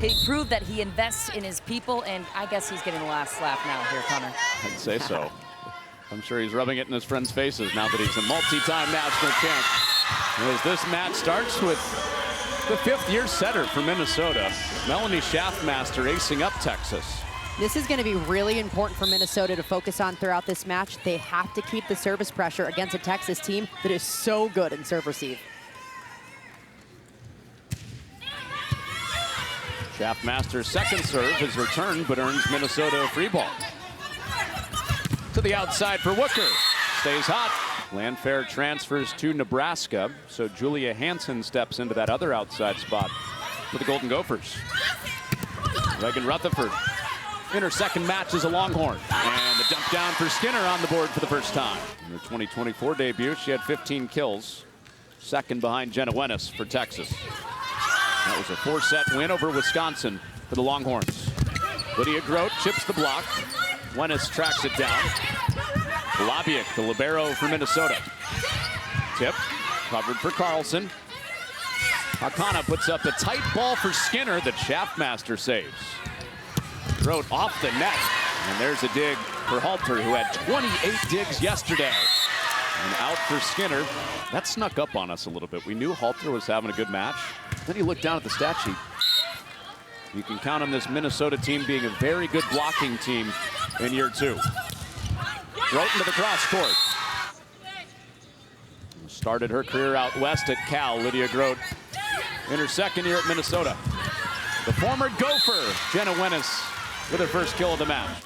He proved that he invests in his people, and I guess he's getting the last laugh now here, Connor. I'd say so. I'm sure he's rubbing it in his friends' faces now that he's a multi-time national champ. As this match starts with the fifth-year setter for Minnesota, Melanie Schaffmaster acing up Texas. This is going to be really important for Minnesota to focus on throughout this match. They have to keep the service pressure against a Texas team that is so good in serve receive. Schaffmaster's second serve is returned, but earns Minnesota a free ball. To the outside for Wooker. Stays hot. Landfair transfers to Nebraska, so Julia Hanson steps into that other outside spot for the Golden Gophers. Reagan Rutherford in her second match as a Longhorn. And the dump down for Skinner on the board for the first time. In her 2024 debut, she had 15 kills. Second behind Jenna Wennis for Texas. That was a 4-set win over Wisconsin for the Longhorns. Lydia Grote chips the block. Wennis tracks it down. Bolabiak, the libero for Minnesota. Tip, covered for Carlson. Akana puts up the tight ball for Skinner that Schaffmaster saves. Grote off the net, and there's a dig for Halter, who had 28 digs yesterday. And out for Skinner. That snuck up on us a little bit. We knew Halter was having a good match. Then you look down at the stat sheet. You can count on this Minnesota team being a very good blocking team in year two. Grote into the cross court. Started her career out west at Cal, Lydia Grote, in her second year at Minnesota. The former Gopher, Jenna Wennis, with her first kill of the match.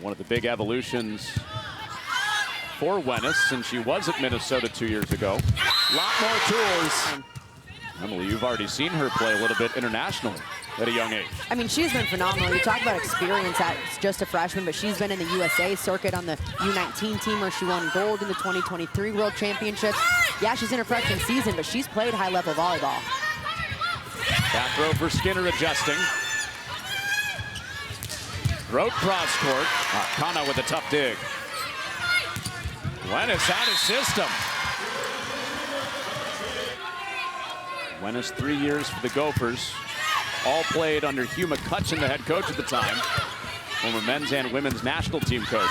One of the big evolutions for Wennis since she was at Minnesota 2 years ago. A lot more tools. Emily, you've already seen her play a little bit internationally at a young age. I mean, she's been phenomenal. You talk about experience at just a freshman, but she's been in the USA circuit on the U19 team where she won gold in the 2023 World Championships. Yeah, she's in her freshman season, but she's played high-level volleyball. Back row for Skinner adjusting. Grote cross court. Akana with a tough dig. Wennis out of system. Wennis 3 years for the Gophers. All played under Hugh McCutcheon, the head coach at the time. Former men's and women's national team coach.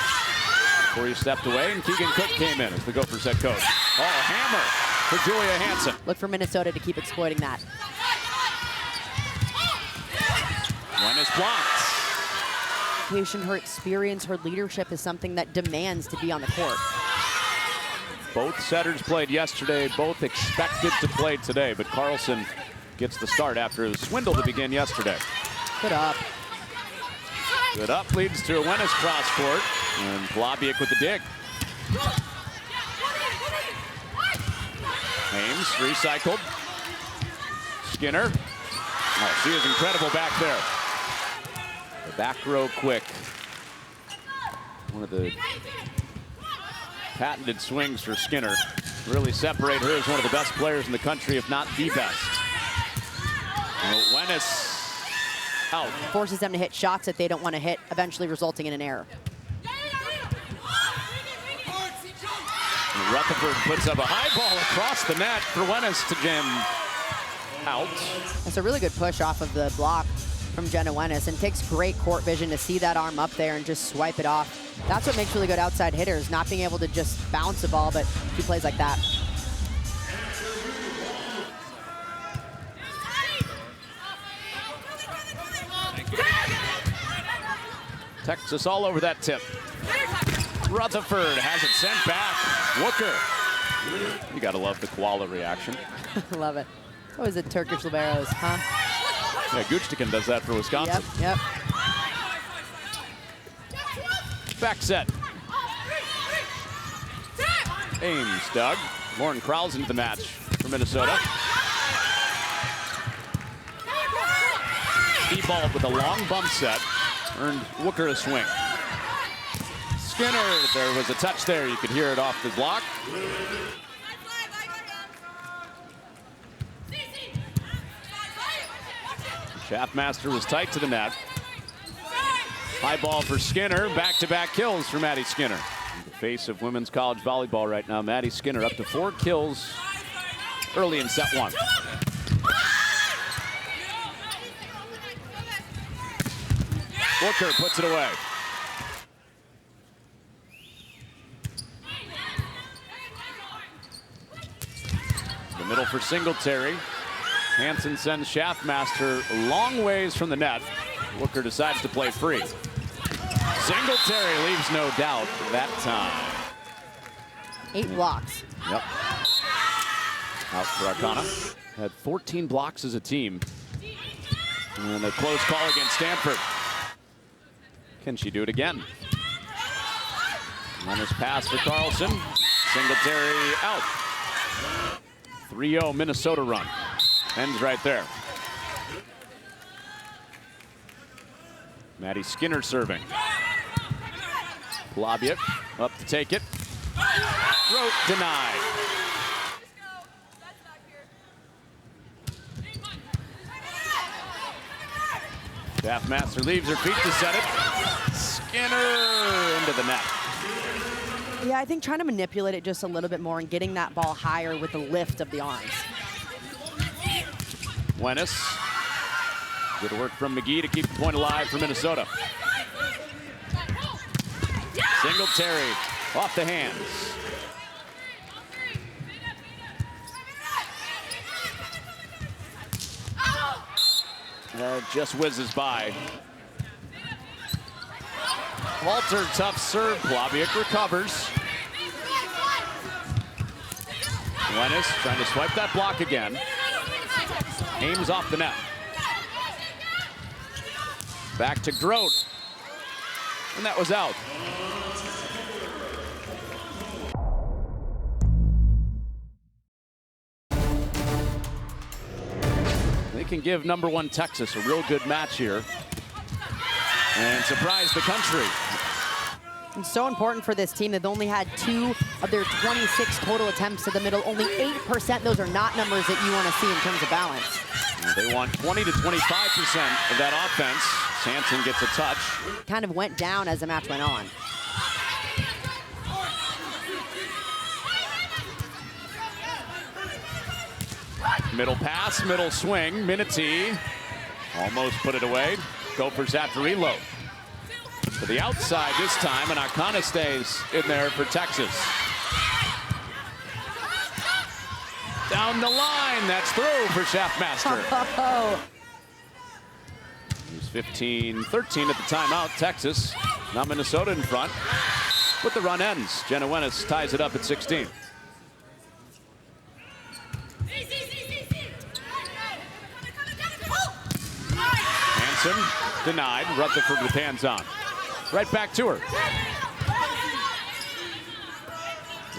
Before he stepped away, and Keegan Cook came in as the Gophers head coach. Oh, hammer for Julia Hanson. Look for Minnesota to keep exploiting that. Wennis blocks. Her experience, her leadership is something that demands to be on the court. Both setters played yesterday, both expected to play today, but Carlson gets the start after a swindle to begin yesterday. Good up. Good up leads to a Wennis cross court, and Bolabiak with the dig. Ames recycled. Skinner. Oh, she is incredible back there. The back row quick. One of the patented swings for Skinner really separate her as one of the best players in the country, if not the best. Wennis out. Forces them to hit shots that they don't want to hit, eventually resulting in an error. And Rutherford puts up a high ball across the net for Wennis to jam out. That's a really good push off of the block from Jenna Wennis, and takes great court vision to see that arm up there and just swipe it off. That's what makes really good outside hitters, not being able to just bounce a ball, but she plays like that. Texas all over that tip. Rutherford has it sent back. Wooker. You gotta love the koala reaction. Love it. What was it, Turkish liberos, huh? Yeah, Guchtikin does that for Wisconsin. Yep. Back set. Ames dug. Lauren Krause into the match for Minnesota. E-ball with a long bump set. Earned Wooker a swing. Skinner, there was a touch there. You could hear it off the block. Schaffmaster was tight to the net. High ball for Skinner. Back-to-back kills for Maddie Skinner. The face of women's college volleyball right now, Maddie Skinner, up to 4 kills early in set one. Booker puts it away. The middle for Singletary. Hanson sends Schaffmaster long ways from the net. Booker decides to play free. Singletary leaves no doubt that time. 8 blocks. Yep. Out for Arcana. Had 14 blocks as a team. And a close call against Stanford. Can she do it again? Runner's pass for Carlson. Singletary out. 3-0 Minnesota run. Ends right there. Maddie Skinner serving. Plavia up to take it. Rote denied. Schaffmaster leaves her feet to set it. Skinner into the net. Yeah, I think trying to manipulate it just a little bit more and getting that ball higher with the lift of the arms. Wenis. Good work from McGee to keep the point alive for Minnesota. Singletary off the hands. Just whizzes by. Halter, tough serve. Plavic recovers. Wenis trying to swipe that block again. Aims off the net. Back to Grote. And that was out. They can give #1 Texas a real good match here and surprise the country. It's so important for this team. They've only had 2 of their 26 total attempts to the middle. Only 8%. Those are not numbers that you want to see in terms of balance. They want 20 to 25% of that offense. Hanson gets a touch. Kind of went down as the match went on. Middle pass, middle swing. Minity almost put it away. Gophers have to reload. To the outside this time, and Arcana stays in there for Texas. Down the line, that's through for Schaffmaster. Oh. It was 15-13 at the timeout. Texas, now Minnesota in front. But the run ends. Jenna Wenis ties it up at 16. Hanson denied. Rutherford with hands on. Right back to her.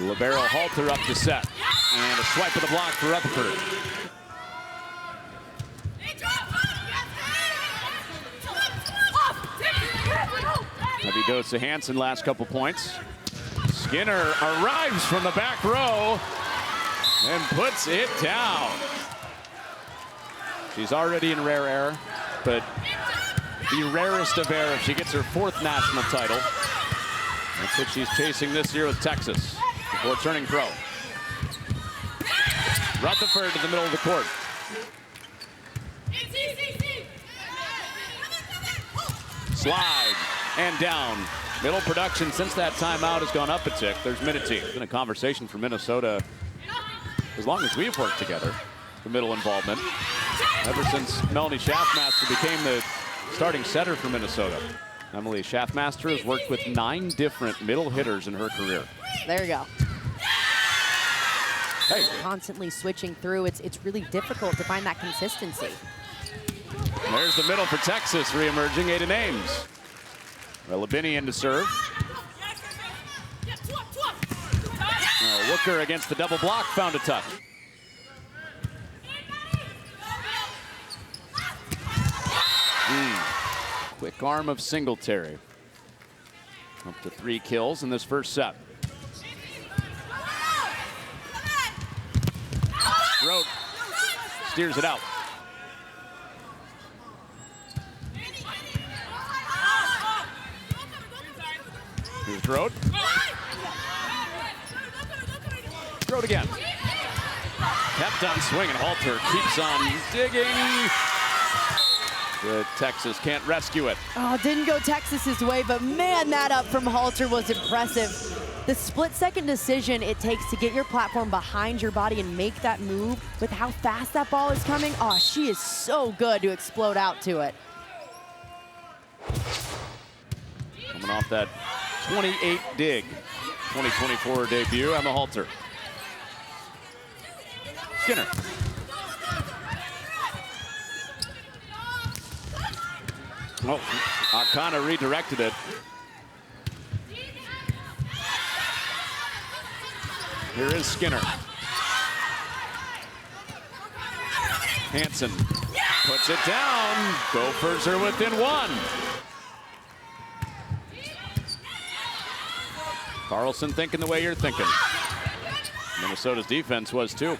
Libero Halter up to set. And a swipe of the block for Rutherford. Heavy dose of Hanson last couple points. Skinner arrives from the back row and puts it down. She's already in rare air, but the rarest of air if she gets her 4th national title. That's what she's chasing this year with Texas before turning pro. Rutherford to the middle of the court. Slide and down. Middle production since that timeout has gone up a tick. There's Minity. It's been a conversation for Minnesota as long as we've worked together, the middle involvement. Ever since Melanie Schaffmaster became the starting setter for Minnesota. Emily Schaffmaster has worked with 9 different middle hitters in her career. There you go. Hey. Constantly switching through. It's really difficult to find that consistency. There's the middle for Texas, re-emerging Aiden Ames. Labinian to serve. Wooker against the double block, found a touch. Quick arm of Singletary. Up to 3 kills in this first set. Grote steers it out. Here's Grote. Grote again. Kept on swinging. Halter keeps on digging. But Texas can't rescue it. Oh, didn't go Texas's way, but man, that up from Halter was impressive. The split-second decision it takes to get your platform behind your body and make that move with how fast that ball is coming. Oh, she is so good to explode out to it. Coming off that 28 dig, 2024 debut, Emma Halter. Skinner. Oh, Akana redirected it. Here is Skinner. Hanson puts it down. Gophers are within one. Carlson thinking the way you're thinking. Minnesota's defense was too.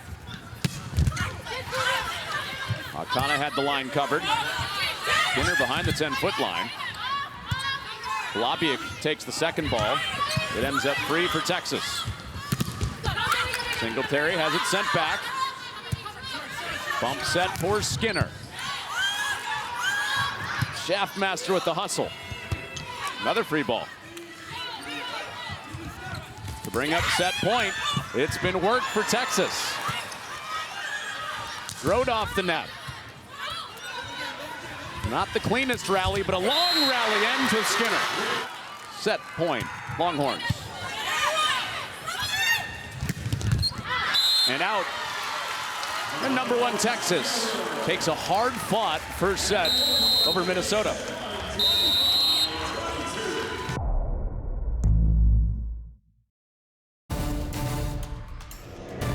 Akana had the line covered. Skinner behind the 10-foot line. Balabiak takes the second ball. It ends up free for Texas. Singletary has it sent back. Bump set for Skinner. Shaftmaster with the hustle. Another free ball. To bring up set point, it's been work for Texas. Throwed off the net. Not the cleanest rally, but a long rally end to Skinner. Set point, Longhorns. And out. And number one, Texas takes a hard-fought first set over Minnesota.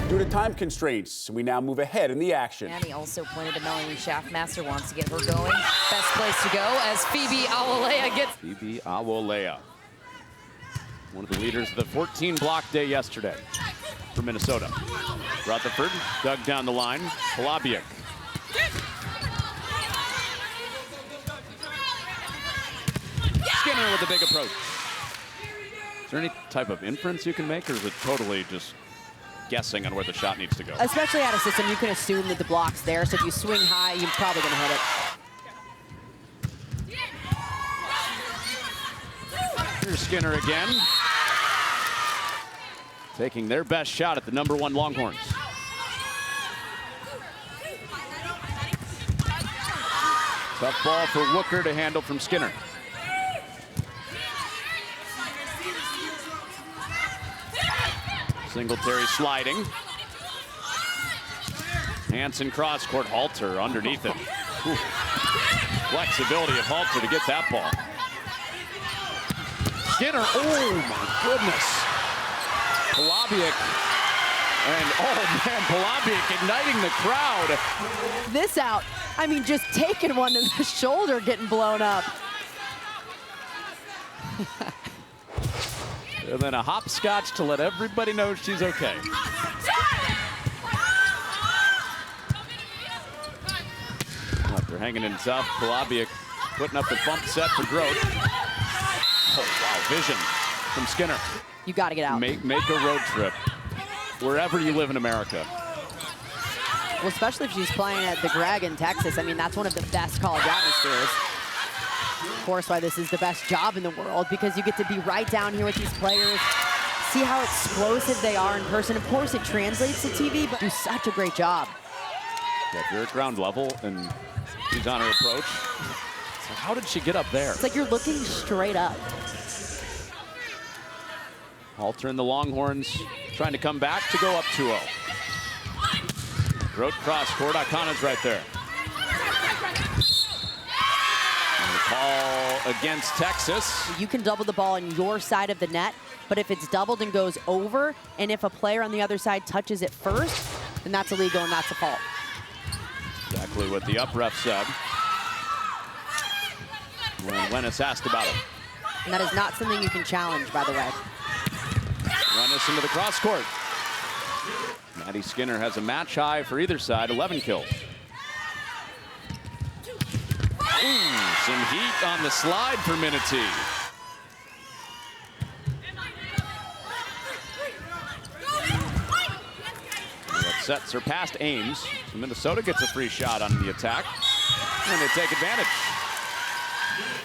Due to time constraints, we now move ahead in the action. And he also pointed to Melanie Shaftmaster, wants to get her going. Best place to go as Phoebe Awolea gets... Phoebe Awolea, one of the leaders of the 14-block day yesterday for Minnesota. Rutherford dug down the line. Balabiak. Skinner with a big approach. Is there any type of inference you can make, or is it totally just guessing on where the shot needs to go? Especially out of system, you can assume that the block's there, so if you swing high, you're probably going to hit it. Here's Skinner again. Taking their best shot at the number one Longhorns. Tough ball for Wooker to handle from Skinner. Singletary sliding. Hanson cross court. Halter underneath it. Ooh. Flexibility of Halter to get that ball. Skinner, oh my goodness. Balabiak, and oh man, Balabiak igniting the crowd. This out, I mean, just taking one to the shoulder, getting blown up. And then a hopscotch to let everybody know she's okay. After hanging in tough, Balabiak putting up the bump set for Grote. Oh wow, vision from Skinner. You got to get out. Make a road trip wherever you live in America. Well, especially if she's playing at the Greg in Texas. I mean, that's one of the best college atmospheres. Of course, why this is the best job in the world, because you get to be right down here with these players, see how explosive they are in person. Of course, it translates to TV, but do such a great job. Yeah, if you're at ground level and she's on her approach, it's like, how did she get up there? It's like you're looking straight up. Halter and the Longhorns trying to come back to go up 2-0. Grote cross court, Akana's right there. And the call against Texas. You can double the ball on your side of the net, but if it's doubled and goes over, and if a player on the other side touches it first, then that's illegal and that's a fault. Exactly what the up ref said when it's asked about it. And that is not something you can challenge, by the way. Rennes into the cross court. Maddie Skinner has a match high for either side, 11 kills. Ooh, some heat on the slide for Minnesota. That set surpassed Ames, so Minnesota gets a free shot on the attack. And they take advantage.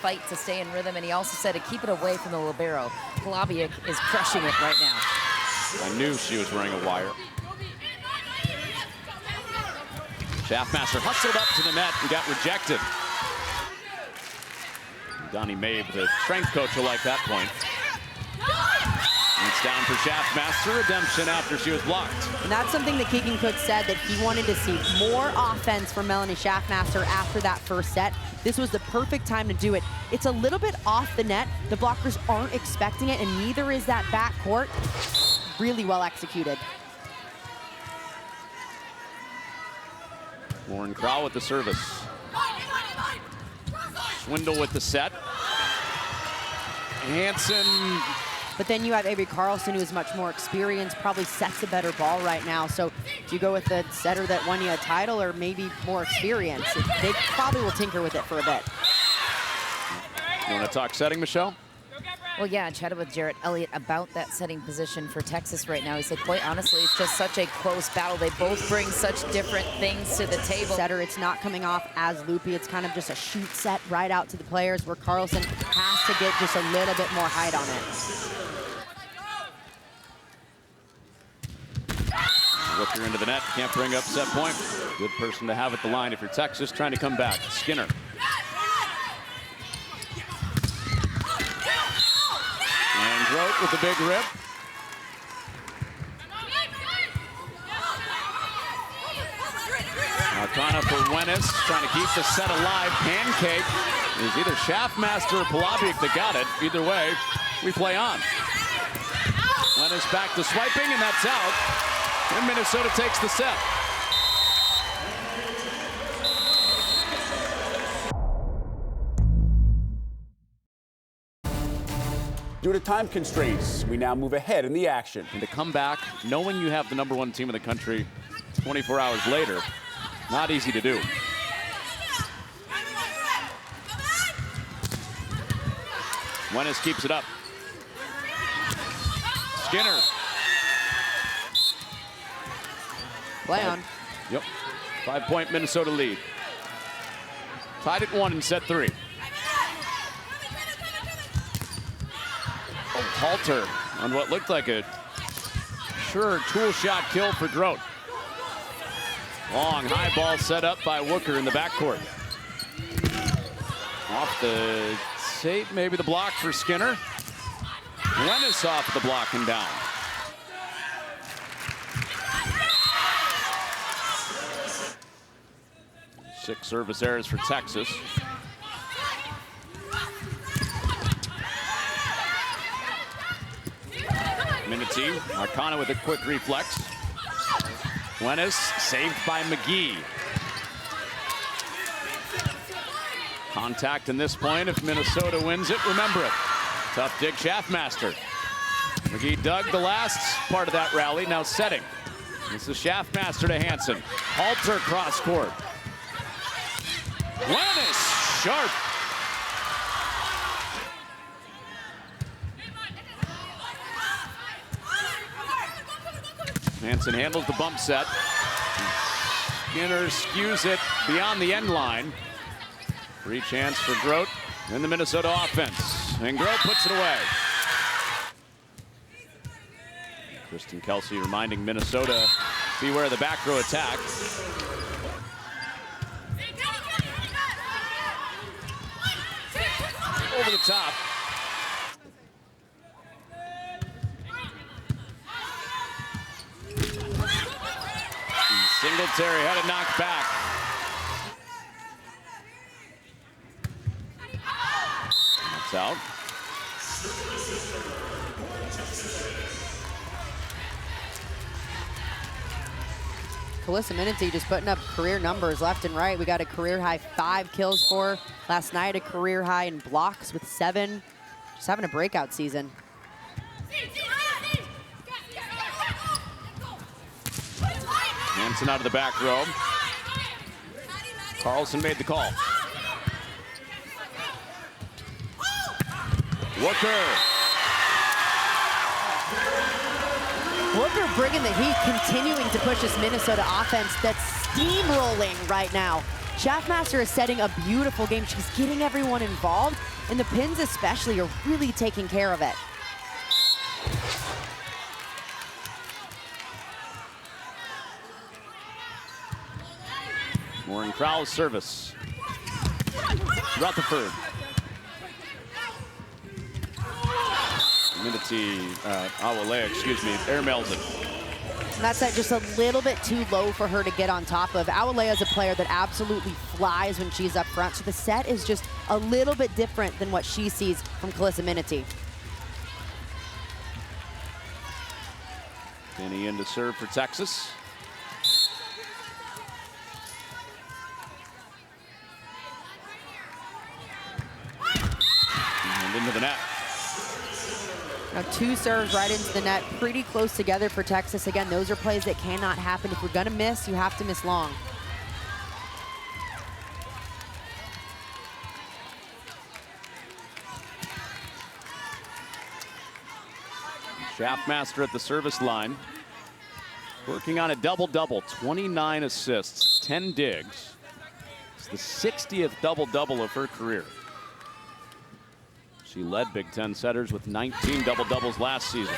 Fight to stay in rhythm, and he also said to keep it away from the libero. Polabiuk is crushing it right now. I knew she was wearing a wire. Schaffmaster hustled up to the net and got rejected. Donnie Mabe, the strength coach, will like that point. And it's down for Schaffmaster. Redemption after she was blocked. And that's something that Keegan Cook said, that he wanted to see more offense from Melanie Schaffmaster after that first set. This was the perfect time to do it. It's a little bit off the net. The blockers aren't expecting it, and neither is that backcourt. Really well executed. Lauren Crow with the service. Swindle with the set. Hanson. But then you have Avery Carlson, who is much more experienced, probably sets a better ball right now. So do you go with the setter that won you a title, or maybe more experience? They probably will tinker with it for a bit. You want to talk setting, Michelle? Well, yeah, I chatted with Jarrett Elliott about that setting position for Texas right now. He said, quite honestly, it's just such a close battle. They both bring such different things to the table. Setter, it's not coming off as loopy. It's kind of just a shoot set right out to the players, where Carlson has to get just a little bit more height on it. Looker into the net, can't bring up set point. Good person to have at the line if you're Texas trying to come back. Skinner. And Grote with the big rip. Arcana for Wenis, trying to keep the set alive. Pancake. It was either Schaffmaster or Polabiuk that got it. Either way, we play on. Wenis back to swiping, and that's out. And Minnesota takes the set. Due to time constraints, we now move ahead in the action. And to come back, knowing you have the #1 team in the country 24 hours later, not easy to do. Wenis keeps it up. Skinner. Play on. Yep. 5-point Minnesota lead. Tied at 1 in set 3. Oh, halter on what looked like a sure tool shot kill for Grote. Long high ball set up by Wooker in the backcourt. Off the tape, maybe the block for Skinner. Wenis off the block and down. Six service errors for Texas. Minute Arcana with a quick reflex. Wenis saved by McGee. Contact in this point if Minnesota wins it. Remember it. Tough dig Schaffmaster. McGee dug the last part of that rally, now setting. This is Schaffmaster to Hanson. Halter cross court. Wenis sharp. Hanson handles the bump set. Skinner skews it beyond the end line. Free chance for Grote in the Minnesota offense. And Grote puts it away. Kristen Kelsey reminding Minnesota, beware the back row attack. Over the top. Singletary had it knocked back. That's out. Calissa Minity just putting up career numbers left and right. We got a career high 5 kills for her. Last night, a career high in blocks with 7. Just having a breakout season. Hanson out of the back row. Carlson made the call. Wooker. Wooker bringing the heat, continuing to push this Minnesota offense that's steamrolling right now. Schaffmaster is setting a beautiful game. She's getting everyone involved, and the pins especially are really taking care of it. Lauren Crowell's service. Rutherford. Awale, excuse me, airmails it. And that set just a little bit too low for her to get on top of. Awale is a player that absolutely flies when she's up front, so the set is just a little bit different than what she sees from Calissa Minity. Penny in to serve for Texas. And into the net. Now 2 serves right into the net, pretty close together for Texas. Again, those are plays that cannot happen. If we're gonna miss, you have to miss long. Schaffmaster at the service line. Working on a double-double, 29 assists, 10 digs. It's the 60th double-double of her career. She led Big Ten setters with 19 double-doubles last season.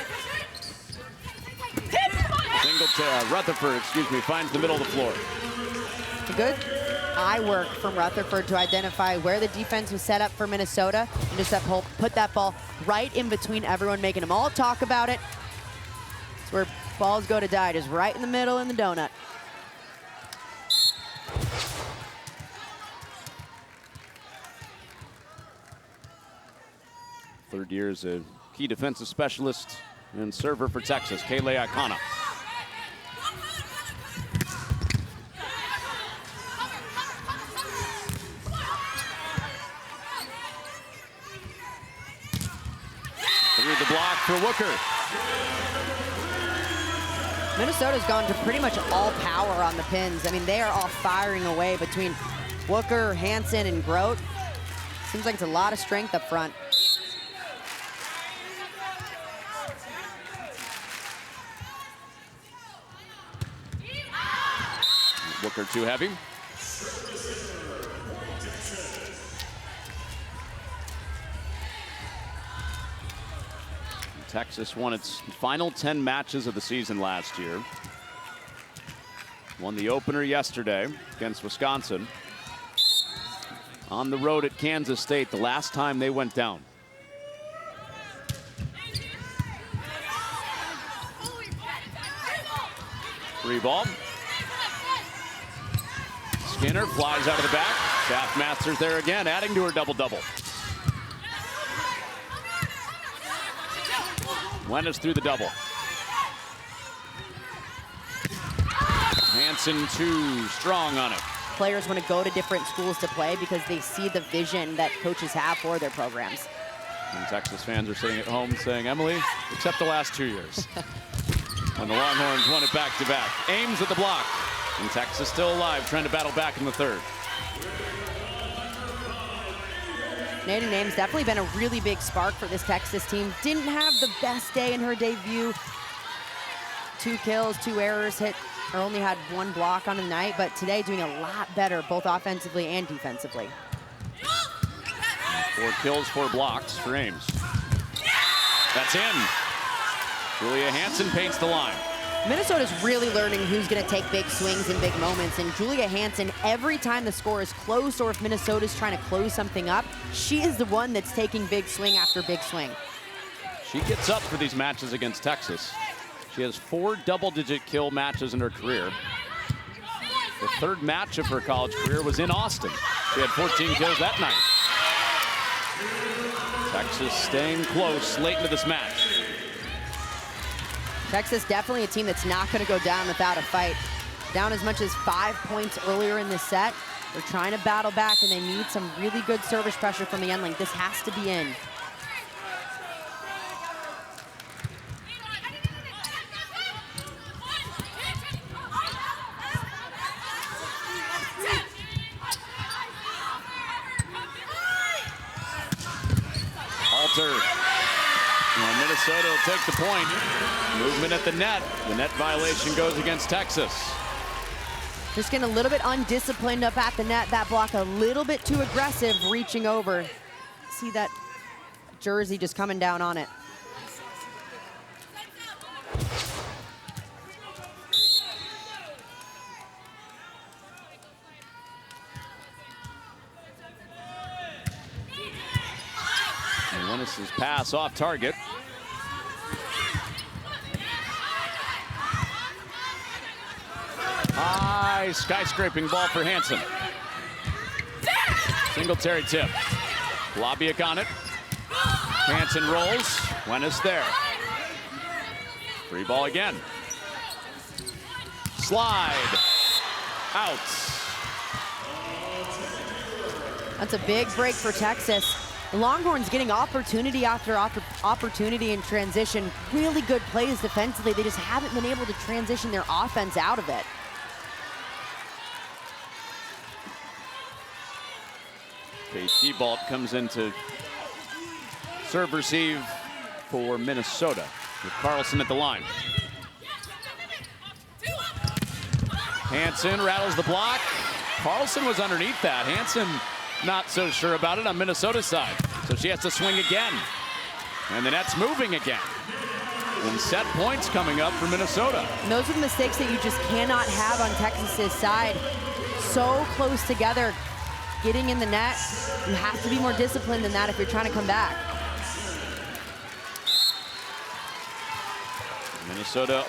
Rutherford, finds the middle of the floor. Good eye work from Rutherford to identify where the defense was set up for Minnesota and just put that ball right in between everyone, making them all talk about it. It's where balls go to die, just right in the middle in the donut. Third year as a key defensive specialist and server for Texas, Kayla Akana. Through the block for Wooker. Minnesota's gone to pretty much all power on the pins. I mean, they are all firing away between Wooker, Hanson, and Grote. Seems like it's a lot of strength up front. Wooker too heavy. Texas won its final 10 matches of the season last year. Won the opener yesterday against Wisconsin. On the road at Kansas State the last time they went down. Free ball. Skinner flies out of the back. Schaffmaster's there again, adding to her double-double. Wennes through the double. Hanson too strong on it. Players want to go to different schools to play because they see the vision that coaches have for their programs. And Texas fans are sitting at home saying, Emily, except the last 2 years. When the Longhorns won it back-to-back. Ames at the block. And Texas still alive, trying to battle back in the third. Naden Ames definitely been a really big spark for this Texas team. Didn't have the best day in her debut. 2 kills, 2 errors, hit, or only had 1 block on the night, but today doing a lot better, both offensively and defensively. 4 kills, 4 blocks for Ames. That's in. Julia Hanson paints the line. Minnesota's really learning who's going to take big swings in big moments, and Julia Hanson, every time the score is close or if Minnesota's trying to close something up, she is the one that's taking big swing after big swing. She gets up for these matches against Texas. She has 4 double-digit kill matches in her career. The 3rd match of her college career was in Austin. She had 14 kills that night. Texas staying close late into this match. Texas definitely a team that's not going to go down without a fight. Down as much as 5 points earlier in this set. They're trying to battle back, and they need some really good service pressure from the end link. This has to be in. Alter. Well, Minnesota will take the point. Movement at the net. The net violation goes against Texas. Just getting a little bit undisciplined up at the net. That block a little bit too aggressive, reaching over. See that jersey just coming down on it. And Lennis's pass off target. High skyscraping ball for Hanson. Singletary tip. Labiak on it. Hanson rolls. Wennis there. Free ball again. Slide. Out. That's a big break for Texas. The Longhorns getting opportunity after opportunity in transition. Really good plays defensively. They just haven't been able to transition their offense out of it. Kate Diebalt comes into serve receive for Minnesota with Carlson at the line. Hanson rattles the block. Carlson was underneath that. Hanson not so sure about it on Minnesota's side. So she has to swing again. And the net's moving again. And set points coming up for Minnesota. And those are the mistakes that you just cannot have on Texas's side. So close together. Getting in the net, you have to be more disciplined than that if you're trying to come back. Minnesota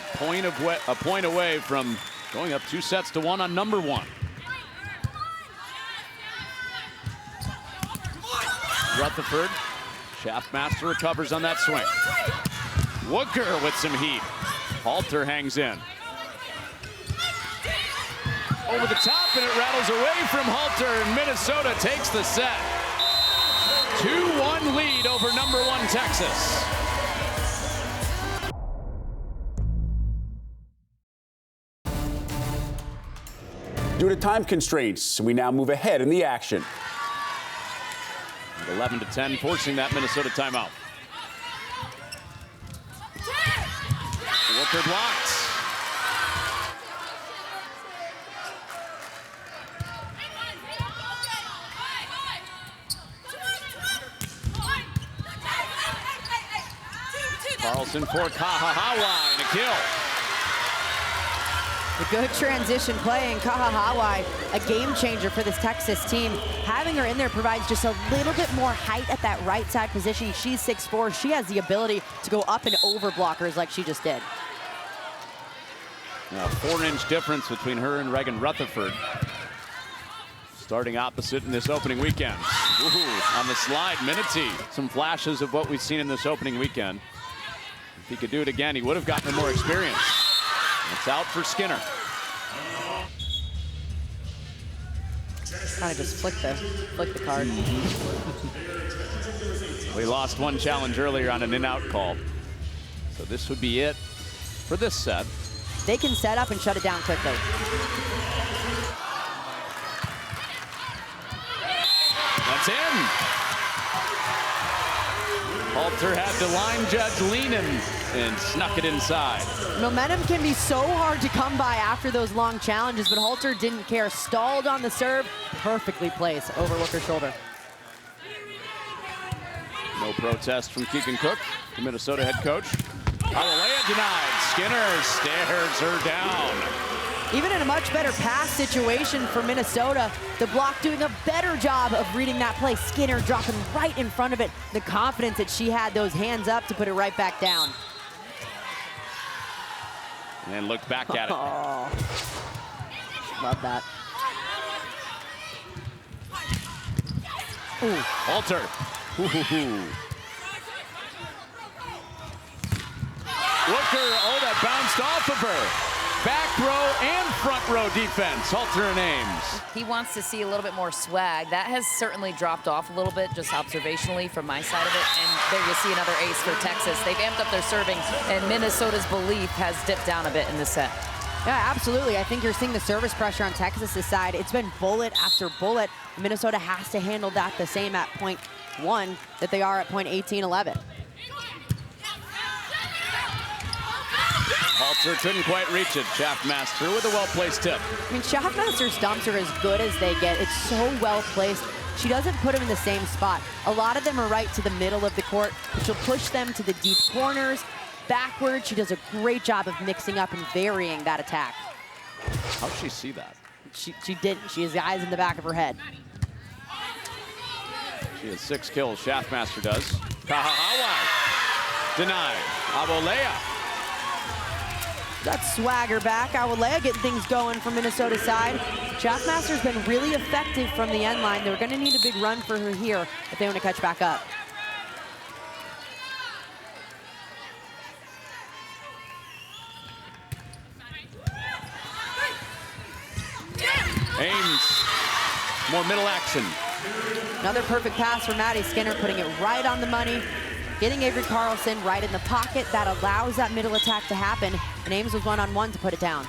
a point away from going up 2-1 on number 1. Rutherford, Shaftmaster recovers on that swing. Wooker with some heat. Halter hangs in. Over the top, and it rattles away from Halter, and Minnesota takes the set. 2-1 lead over number 1 Texas. Due to time constraints, we now move ahead in the action. 11-10, forcing that Minnesota timeout. Wooker blocked. Carlson for Kahahawa and a kill. A good transition play, and Kahahawa, a game changer for this Texas team. Having her in there provides just a little bit more height at that right side position. She's 6'4". She has the ability to go up and over blockers like she just did. A 4-inch difference between her and Reagan Rutherford. Starting opposite in this opening weekend. Ooh, on the slide, Minity. Some flashes of what we've seen in this opening weekend. If he could do it again, he would have gotten more experience. It's out for Skinner. Kind of just flick the card. We lost one challenge earlier on an in-out call. So this would be it for this set. They can set up and shut it down quickly. That's in. Halter had the line judge leaning and snuck it inside. Momentum can be so hard to come by after those long challenges, but Halter didn't care. Stalled on the serve, perfectly placed over Wooker's shoulder. No protest from Keegan Cook, the Minnesota head coach. Alalea denied. Skinner stares her down. Even in a much better pass situation for Minnesota, the block doing a better job of reading that play. Skinner dropping right in front of it. The confidence that she had those hands up to put it right back down. And then looked back at it. Oh, love that. Ooh, Halter. Wooker, oh, that bounced off of her. Back row and front row defense, Halter and Ames. He wants to see a little bit more swag. That has certainly dropped off a little bit, just observationally from my side of it. And there you see another ace for Texas. They've amped up their serving, and Minnesota's belief has dipped down a bit in this set. Yeah, absolutely. I think you're seeing the service pressure on Texas's side. It's been bullet after bullet. Minnesota has to handle that the same at point 1 that they are at point 18-11. Halter couldn't quite reach it. Schaffmaster with a well-placed tip. I mean, Schaffmaster's dumps are as good as they get. It's so well placed. She doesn't put them in the same spot. A lot of them are right to the middle of the court. She'll push them to the deep corners, backward. She does a great job of mixing up and varying that attack. How'd she see that? She didn't. She has eyes in the back of her head. She has 6 kills. Schaffmaster does. Kahahawai. Denied. Abolea. That swagger back. Awalea getting things going from Minnesota's side. Schaffmaster's been really effective from the end line. They're going to need a big run for her here if they want to catch back up. Ames. More middle action. Another perfect pass for Maddie Skinner, putting it right on the money. Getting Avery Carlson right in the pocket. That allows that middle attack to happen. And Ames was one-on-one to put it down.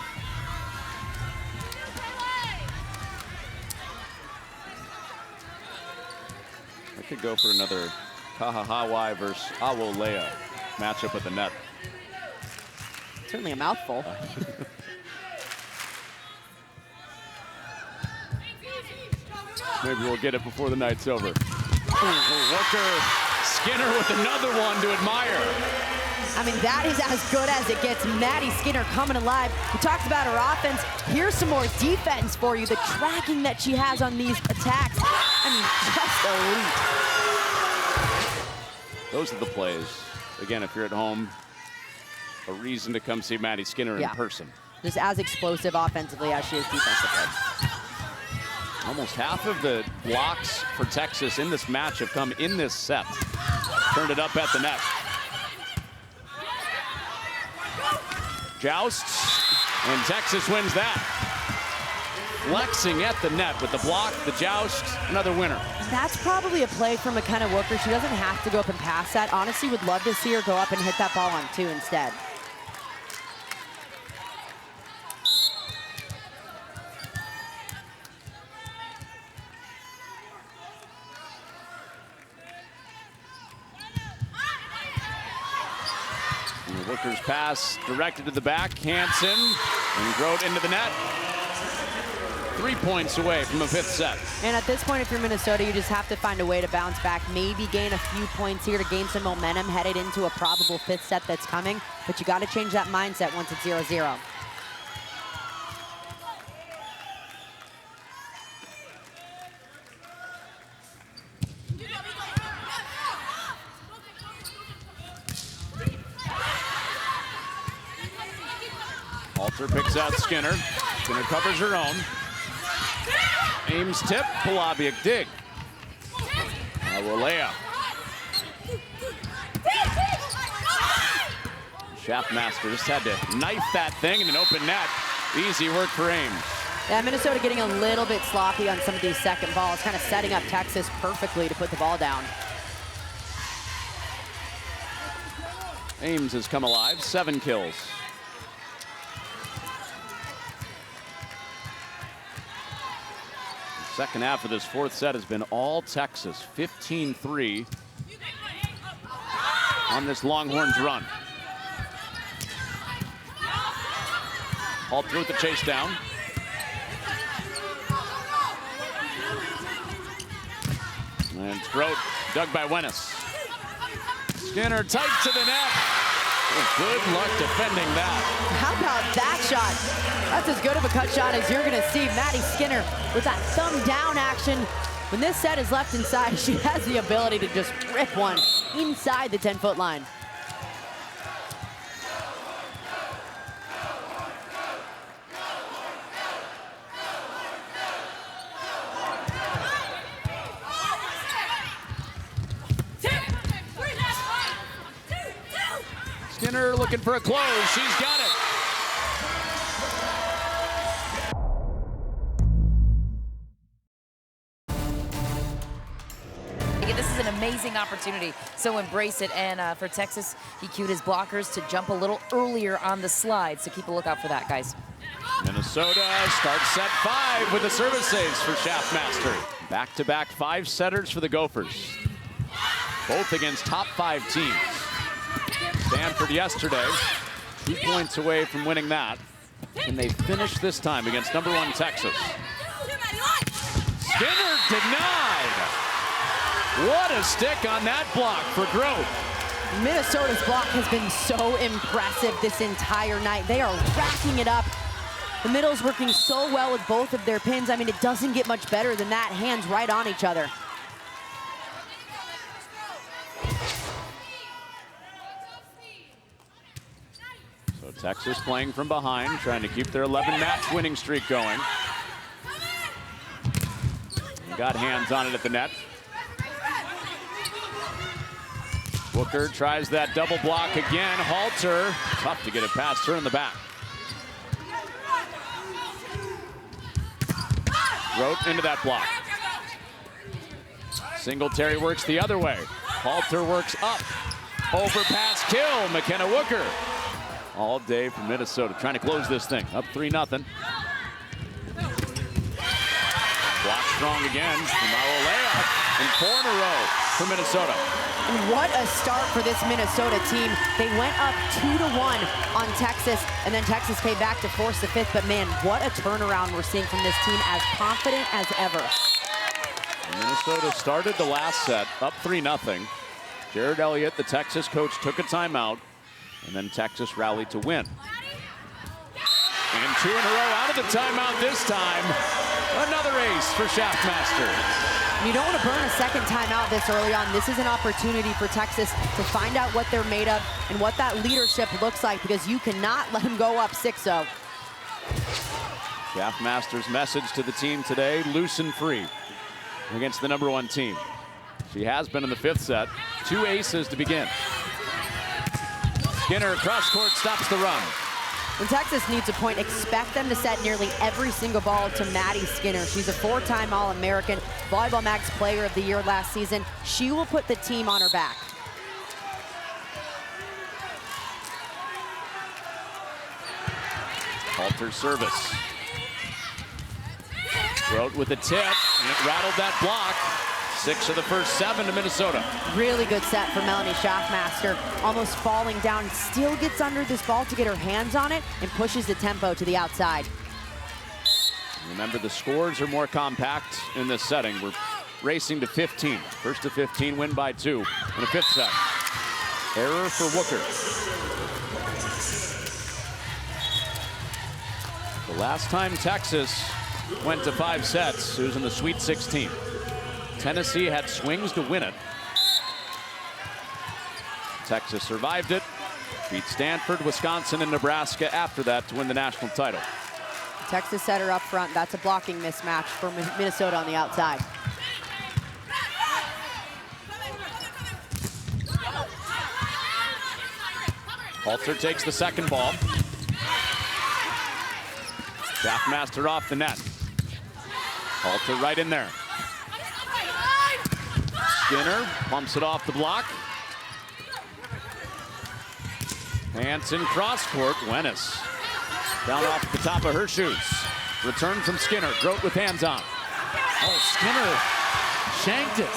I could go for another Kahahawai versus Awolea matchup at the net. Certainly a mouthful. Maybe we'll get it before the night's over. Worker Skinner with another one to admire. I mean, that is as good as it gets. Maddie Skinner coming alive. We talked about her offense. Here's some more defense for you. The tracking that she has on these attacks. I mean, just elite. Those are the plays. Again, if you're at home, a reason to come see Maddie Skinner in person. Just as explosive offensively as she is defensively. Almost half of the blocks for Texas in this match have come in this set. Turned it up at the net. Jousts, and Texas wins that. Flexing at the net with the block, the joust, another winner. That's probably a play from a kind of worker. She doesn't have to go up and pass that. Honestly, would love to see her go up and hit that ball on 2 instead. Worker's pass directed to the back. Hanson and Grote into the net. 3 points away from a 5th set. And at this point, if you're Minnesota, you just have to find a way to bounce back, maybe gain a few points here to gain some momentum headed into a probable 5th set that's coming. But you got to change that mindset once it's 0-0. Halter picks out Skinner. Skinner covers her own. Ames tip, Palabiak dig. Awolea. Schaffmaster just had to knife that thing in an open net. Easy work for Ames. Yeah, Minnesota getting a little bit sloppy on some of these second balls, kind of setting up Texas perfectly to put the ball down. Ames has come alive, 7 kills. Second half of this 4th set has been all Texas, 15-3 on this Longhorns run. Halter with the chase down. And it's Grote, dug by Wennis. Skinner tight to the net. Good luck defending that. How about that shot? That's as good of a cut shot as you're gonna see. Maddie Skinner with that thumb down action. When this set is left inside, she has the ability to just rip one inside the 10-foot line. Skinner looking for a close. She's got it. This is an amazing opportunity, so embrace it. And for Texas, he cued his blockers to jump a little earlier on the slide, so keep a lookout for that, guys. Minnesota starts set 5 with the service saves for Schaffmaster. Back-to-back 5-setters for the Gophers, both against top 5 teams. Stanford yesterday, 2 points away from winning that. Can they finish this time against #1 Texas? Skinner denied. What a stick on that block for Grote. Minnesota's block has been so impressive this entire night. They are racking it up. The middle's working so well with both of their pins. I mean, it doesn't get much better than that. Hands right on each other. So Texas playing from behind, trying to keep their 11-match winning streak going. Got hands on it at the net. Booker tries that double block again. Halter, tough to get it past her in the back. Grote into that block. Singletary works the other way. Halter works up. Overpass kill, McKenna Wooker. All day for Minnesota, trying to close this thing. Up 3-0. Block strong again. Tomorrow layup, and 4 in a row for Minnesota. And what a start for this Minnesota team. They went up 2-1 on Texas, and then Texas came back to force the 5th. But man, what a turnaround we're seeing from this team, as confident as ever. Minnesota started the last set up 3-0. Jared Elliott, the Texas coach, took a timeout, and then Texas rallied to win. And 2 in a row out of the timeout this time. Another ace for Schaffmaster. You don't want to burn a second timeout this early on. This is an opportunity for Texas to find out what they're made of and what that leadership looks like, because you cannot let them go up 6-0. Schaffmaster's message to the team today: loose and free against the #1 team. She has been in the 5th set. 2 aces to begin. Skinner cross court stops the run. When Texas needs a point, expect them to set nearly every single ball to Maddie Skinner. She's a 4-time All-American, Volleyball Mag's Player of the Year last season. She will put the team on her back. Halter service. Grote with the tip, and it rattled that block. 6 of the first 7 to Minnesota. Really good set for Melanie Schaffmaster. Almost falling down, still gets under this ball to get her hands on it and pushes the tempo to the outside. Remember, the scores are more compact in this setting. We're racing to 15. First to 15, win by 2 in the 5th set. Error for Wooker. The last time Texas went to 5 sets, it was in the Sweet 16. Tennessee had swings to win it. Texas survived it, beat Stanford, Wisconsin, and Nebraska after that to win the national title. Texas set her up front. That's a blocking mismatch for Minnesota on the outside. Halter takes the second ball. Schaffmaster off the net. Halter right in there. Skinner pumps it off the block. Hanson cross court. Wenis down off the top of her shoes. Return from Skinner. Grote with hands on. Oh, Skinner shanked it.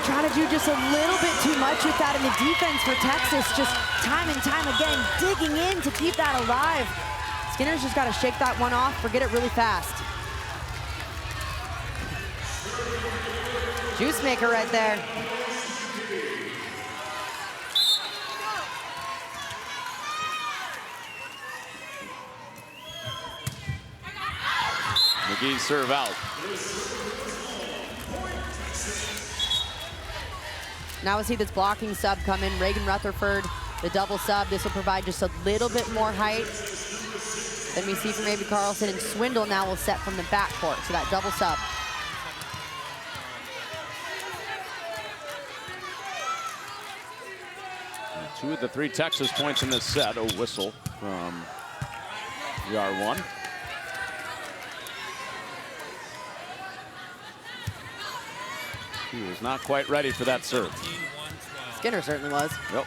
Trying to do just a little bit too much with that in the defense for Texas. Just time and time again, digging in to keep that alive. Skinner's just got to shake that one off, forget it really fast. Juice maker right there. McGee serve out. Now we'll see this blocking sub come in. Reagan Rutherford, the double sub. This will provide just a little bit more height than we see from Avery Carlson. And Swindle now will set from the backcourt. So that double sub. And 2 of the 3 Texas points in this set. A whistle from ER1. He was not quite ready for that serve. Skinner certainly was. Yep.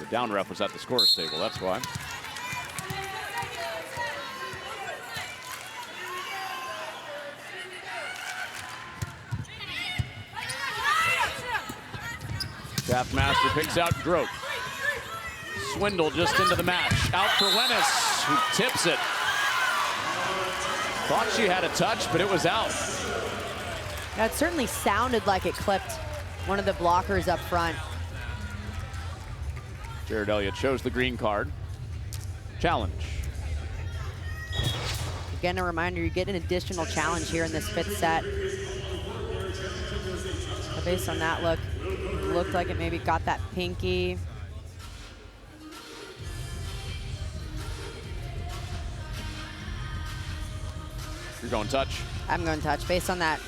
The down ref was at the scorer's table, that's why. Schaffmaster picks out Grote. Swindle just into the match. Out for Wennis, who tips it. Thought she had a touch, but it was out. That certainly sounded like it clipped one of the blockers up front. Jared Elliott shows the green card. Challenge. Again, a reminder, you get an additional challenge here in this 5th set. But based on that look, it looked like it maybe got that pinky. You're going touch? I'm going touch, based on that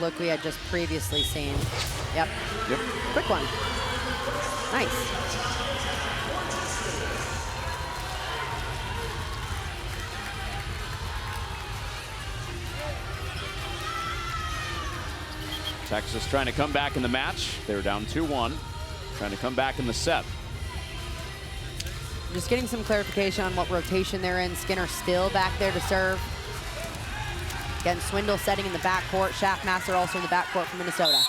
look we had just previously seen. Yep. Yep. Quick one. Nice. Texas trying to come back in the match. They were down 2-1. Trying to come back in the set. Just getting some clarification on what rotation they're in. Skinner still back there to serve. Again, Swindle setting in the backcourt. Schaffmaster also in the backcourt for Minnesota.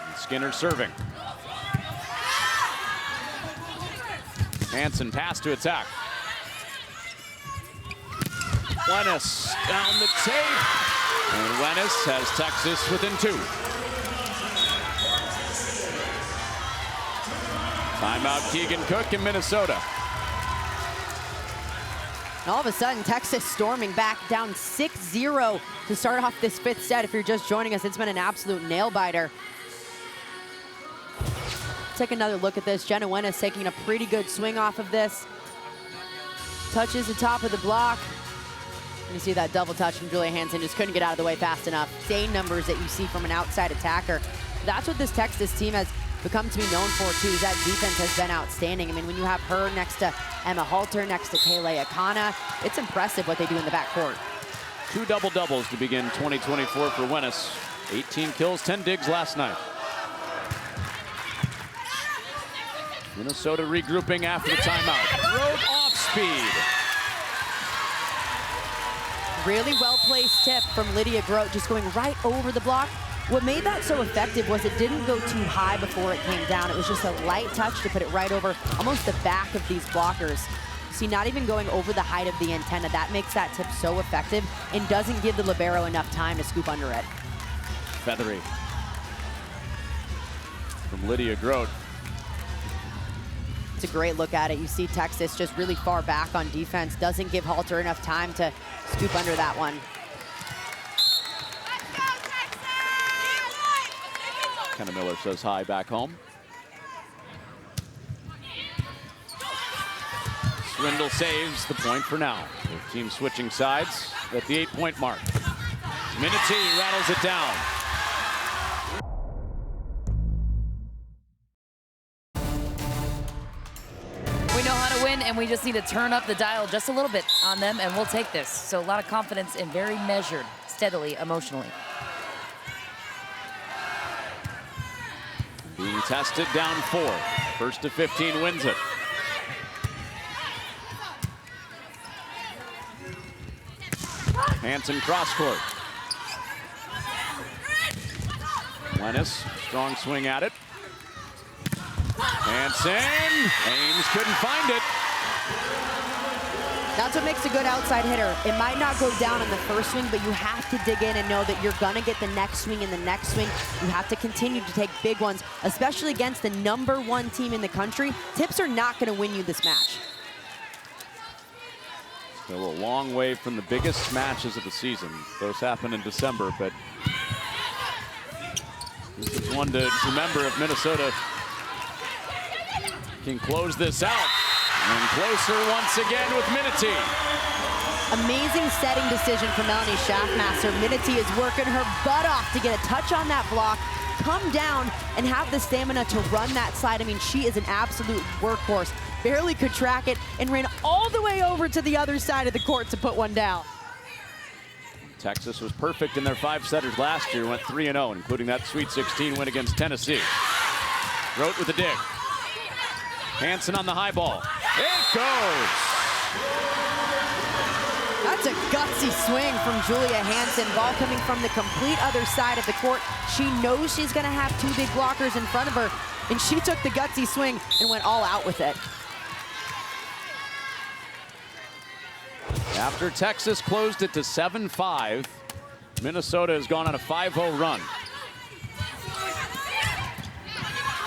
And Skinner serving. Hanson pass to attack. Wennis down the tape. And Wennis has Texas within 2. Timeout Keegan Cook in Minnesota. And all of a sudden, Texas storming back down 6-0 to start off this 5th set. If you're just joining us, it's been an absolute nail-biter. Take another look at this. Jenna Wennis taking a pretty good swing off of this. Touches the top of the block. And you see that double touch from Julia Hanson, just couldn't get out of the way fast enough. Same numbers that you see from an outside attacker. That's what this Texas team has become to be known for, too, is that defense has been outstanding. I mean, when you have her next to Emma Halter, next to Kayla Akana, it's impressive what they do in the backcourt. 2 double-doubles to begin 2024 for Wennis. 18 kills, 10 digs last night. Minnesota regrouping after the timeout. Grote off speed. Really well-placed tip from Lydia Grote, just going right over the block. What made that so effective was it didn't go too high before it came down. It was just a light touch to put it right over almost the back of these blockers. See, not even going over the height of the antenna. That makes that tip so effective and doesn't give the libero enough time to scoop under it. Feathery. From Lydia Grote. It's a great look at it. You see Texas just really far back on defense. Doesn't give Halter enough time to scoop under that one. Kenna Miller says hi back home. Swindle saves the point for now. The team switching sides at the 8-point mark. Minity rattles it down. We know how to win, and we just need to turn up the dial just a little bit on them, and we'll take this. So a lot of confidence and very measured, steadily, emotionally. Being tested down 4. First to 15 wins it. Hanson cross court. Wennis, strong swing at it. Hanson, Ames couldn't find it. That's what makes a good outside hitter. It might not go down on the first swing, but you have to dig in and know that you're gonna get the next swing and the next swing. You have to continue to take big ones, especially against the #1 team in the country. Tips are not gonna win you this match. Still a long way from the biggest matches of the season. Those happen in December, but this is one to remember if Minnesota can close this out. And closer once again with Minity. Amazing setting decision from Melanie Schaffmaster. Minity is working her butt off to get a touch on that block, come down, and have the stamina to run that slide. I mean, she is an absolute workhorse. Barely could track it and ran all the way over to the other side of the court to put one down. Texas was perfect in their 5-setters last year, went 3-0, including that Sweet 16 win against Tennessee. Grote with the dig. Hanson on the high ball. It goes. That's a gutsy swing from Julia Hanson. Ball coming from the complete other side of the court. She knows she's going to have two big blockers in front of her, and she took the gutsy swing and went all out with it. After Texas closed it to 7-5, Minnesota has gone on a 5-0 run.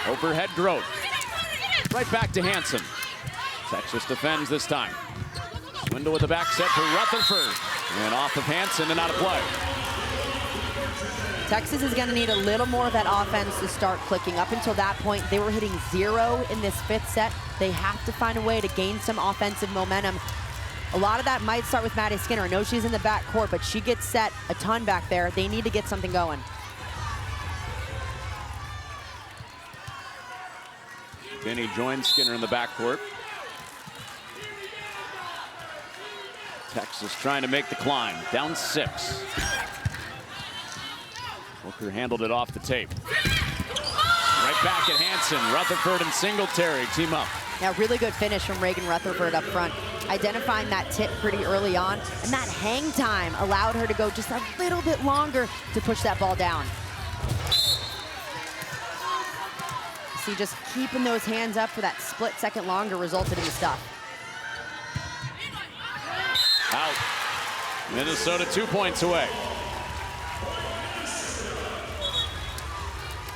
Overhead Grote. Right back to Hanson. Texas defends this time. Swindle with the back set for Rutherford. And off of Hanson and out of play. Texas is going to need a little more of that offense to start clicking. Up until that point, they were hitting 0 in this 5th set. They have to find a way to gain some offensive momentum. A lot of that might start with Maddie Skinner. I know she's in the back court, but she gets set a ton back there. They need to get something going. Vinny joins Skinner in the backcourt. Texas trying to make the climb, down 6. Booker handled it off the tape. Right back at Hanson. Rutherford and Singletary team up. Now, really good finish from Reagan Rutherford up front, identifying that tip pretty early on, and that hang time allowed her to go just a little bit longer to push that ball down. See, just keeping those hands up for that split second longer resulted in the stuff. Out. Minnesota 2 points away.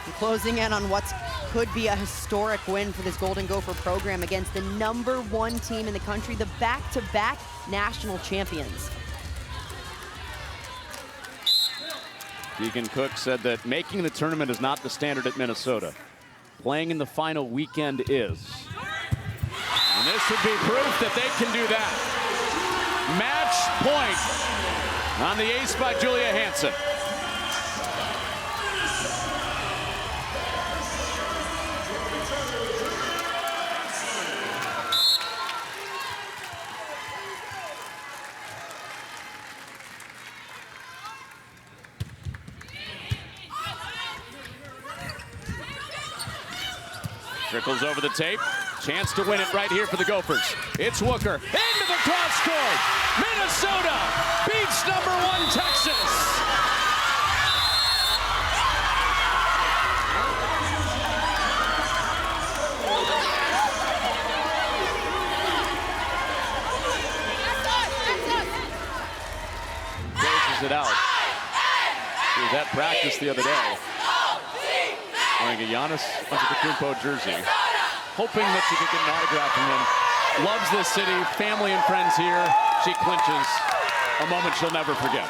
And closing in on what could be a historic win for this Golden Gopher program against the #1 team in the country, the back-to-back national champions. Deacon Cook said that making the tournament is not the standard at Minnesota. Playing in the final weekend is. And this would be proof that they can do that. Match point on the ace by Julia Hanson. Trickles over the tape. Chance to win it right here for the Gophers. It's Wooker. Into the cross court. Minnesota beats #1 Texas. Bases it out. He was at practice the other day, wearing a Giannis Antetokounmpo jersey, hoping that she could get an autograph from him. Loves this city, family and friends here. She clinches, a moment she'll never forget.